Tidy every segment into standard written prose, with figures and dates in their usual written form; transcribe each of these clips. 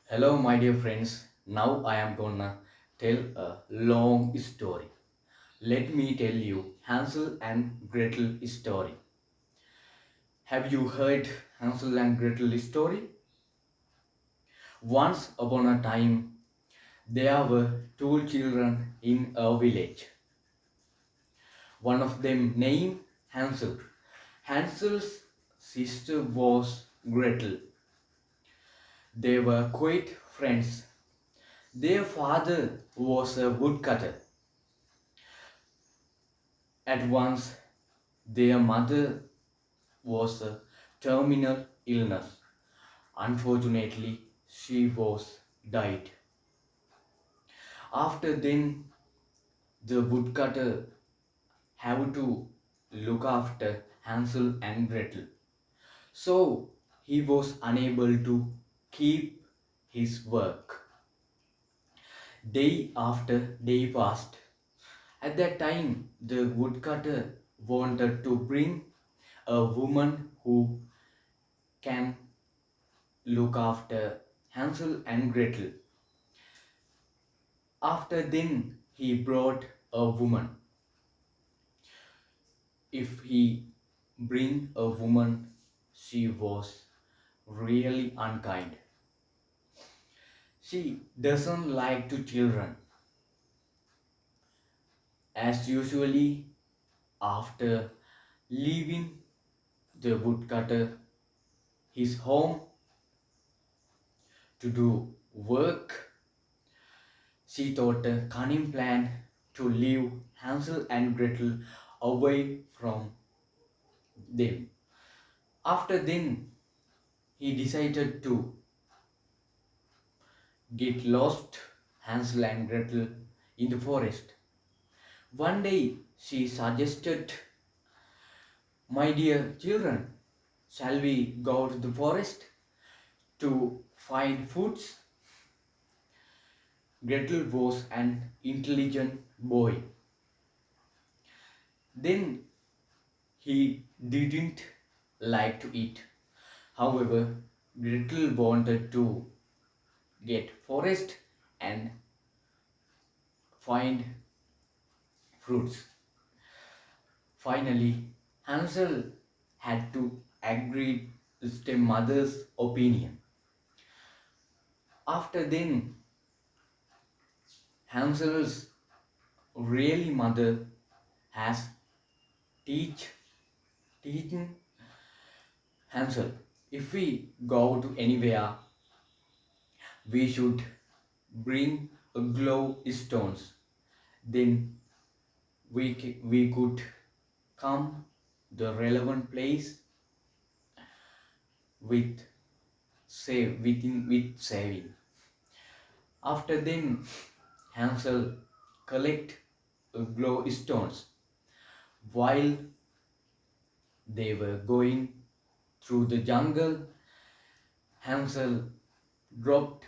Hello, my dear friends. Now I am gonna tell a long story. Let me tell you Hansel and Gretel story. Have you heard Hansel and Gretel story? Once upon a time, there were two children in a village. One of them named Hansel. Hansel's sister was Gretel. They were quite friends. Their father was a woodcutter. At once, their mother was a terminal illness. Unfortunately, she was died. After then, the woodcutter had to look after Hansel and Gretel. So he was unable to keep his work. Day after day passed. At that time, the woodcutter wanted to bring a woman who can look after Hansel and Gretel. After then, he brought a woman. If he bring a woman, she was really unkind. She doesn't like to children. As usually, after leaving the woodcutter his home to do work, she thought a cunning plan to leave Hansel and Gretel away from them. After then, he decided to get lost Hansel and Gretel in the forest. One day she suggested, "My dear children, shall we go to the forest to find foods?" Gretel was an intelligent boy. Then he didn't like to eat. However, Gretel wanted to get forest and find fruits. Finally, Hansel had to agree with the mother's opinion. After then, Hansel's really mother has teach teaching Hansel, if we go to anywhere, we should bring a glow stones. Then we could come the relevant place with with saving. After then, Hansel collect glow stones. While they were going through the jungle, Hansel dropped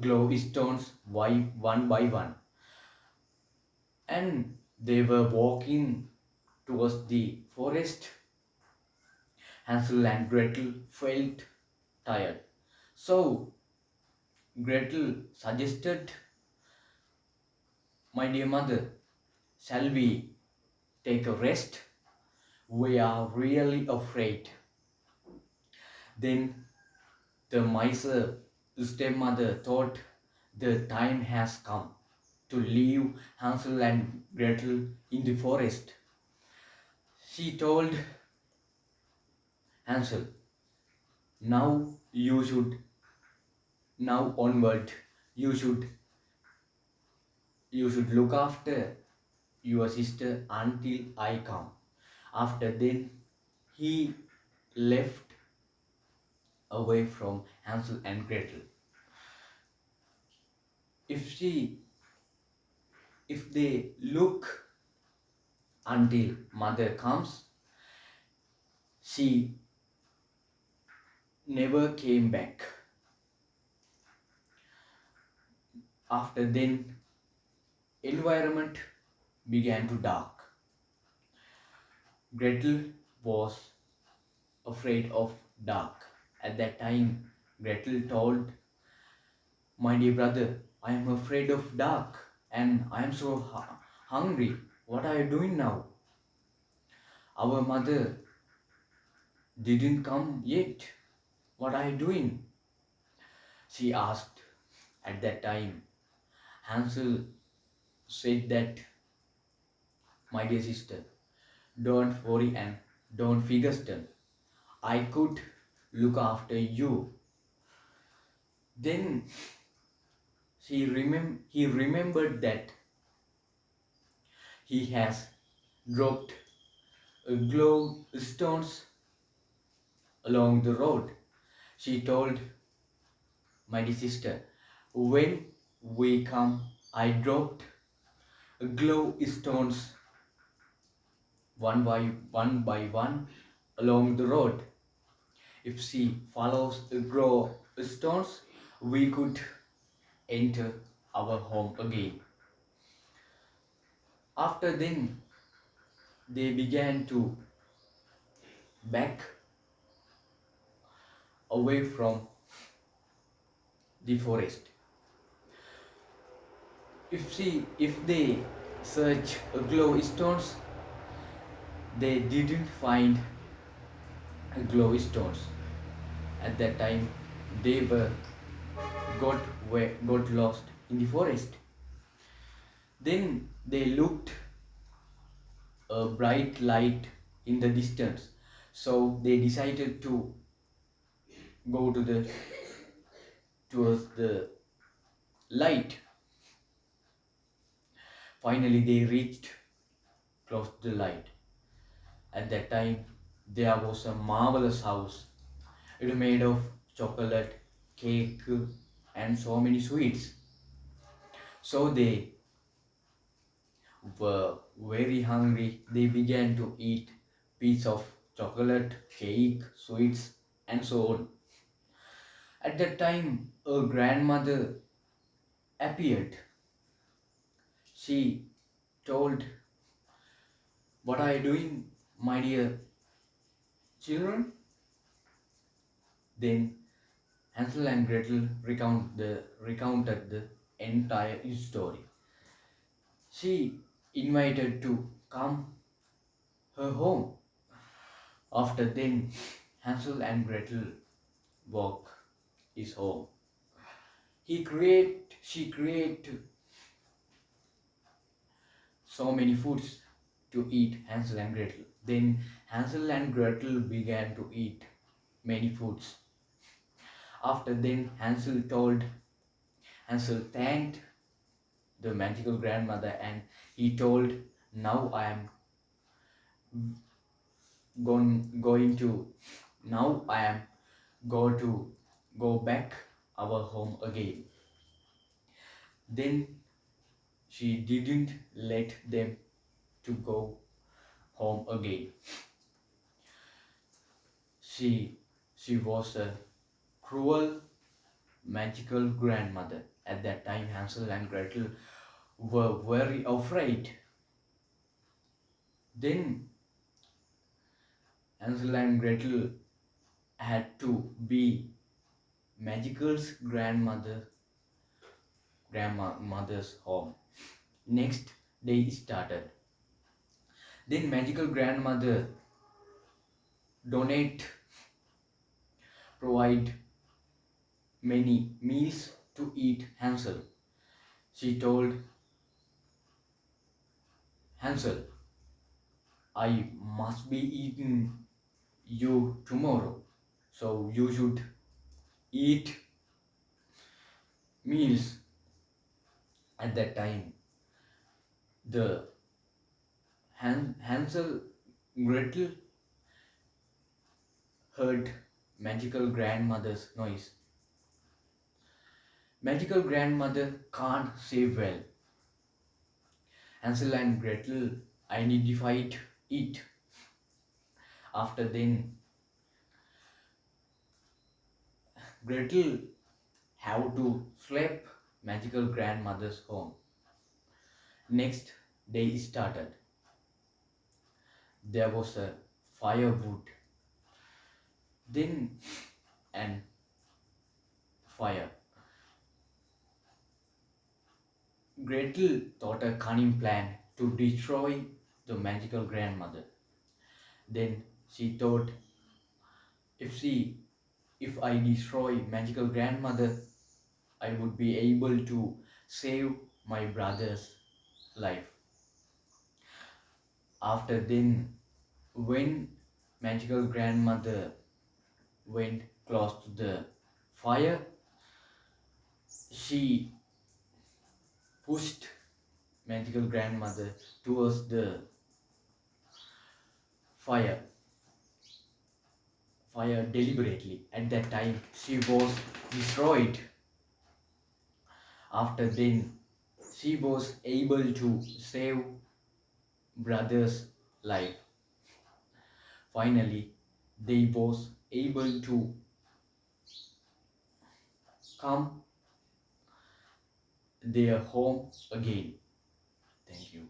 glow stones one by one, and they were walking towards the forest. Hansel and Gretel felt tired. So Gretel suggested, "My dear mother, shall we take a rest? We are really afraid." Then the miser stepmother thought the time has come to leave Hansel and Gretel in the forest. She told Hansel, "Now you should, now onward, you should, you should look after your sister until I come." After then, he left away from Hansel and Gretel. If she, if they look until mother comes, she never came back. After then, environment began to dark. Gretel was afraid of dark. At that time, Gretel told My dear brother, I am afraid of dark and I am so hungry. What are you doing now? Our mother didn't come yet. What are you doing? She asked. At that time, Hansel said that, my dear sister, don't worry and don't figure still. I could look after you. Then he remembered that he has dropped glow stones along the road. She told, my dear sister, when we come, I dropped glow stones one by one along the road. If she follows the glow stones, we could enter our home again. After then, they began to back away from the forest. If they search glowstones, they didn't find glowstones. At that time, they were got lost in the forest. Then they looked a bright light in the distance, so they decided to go towards the light. Finally, they reached close to the light. At that time, there was a marvelous house. It made of chocolate, cake, and so many sweets. So they were very hungry. They began to eat piece of chocolate, cake, sweets, and so on. At that time, a grandmother appeared. She told, what are you doing, my dear children? Then Hansel and Gretel recounted the entire story. She invited to come her home. After then, Hansel and Gretel walk his home. She create so many foods to eat Hansel and Gretel. Then Hansel and Gretel began to eat many foods. After then, Hansel thanked the magical grandmother and he told, now I am going to, now I am going to go back our home again. Then she didn't let them to go home again. She was a cruel magical grandmother. At that time, Hansel and Gretel were very afraid. Then Hansel and Gretel had to be magical's grandmother's home. Next day started. Then magical grandmother donate provide many meals to eat Hansel. She told Hansel, I must be eating you tomorrow, so you should eat meals. At that time, the Hansel Gretel heard magical grandmother's noise. Magical grandmother can't say well. Hansel and Gretel identified it. After then, Gretel have to sleep magical grandmother's home. Next day started. There was a firewood, then and fire. Gretel thought a cunning plan to destroy the magical grandmother. Then she thought, if she if I destroy magical grandmother, I would be able to save my brother's life. After then, when magical grandmother went close to the fire, she pushed magical grandmother towards the fire fire deliberately. At that time, she was destroyed. After then, she was able to save brother's life. Finally, they was able to come their home again. Thank you.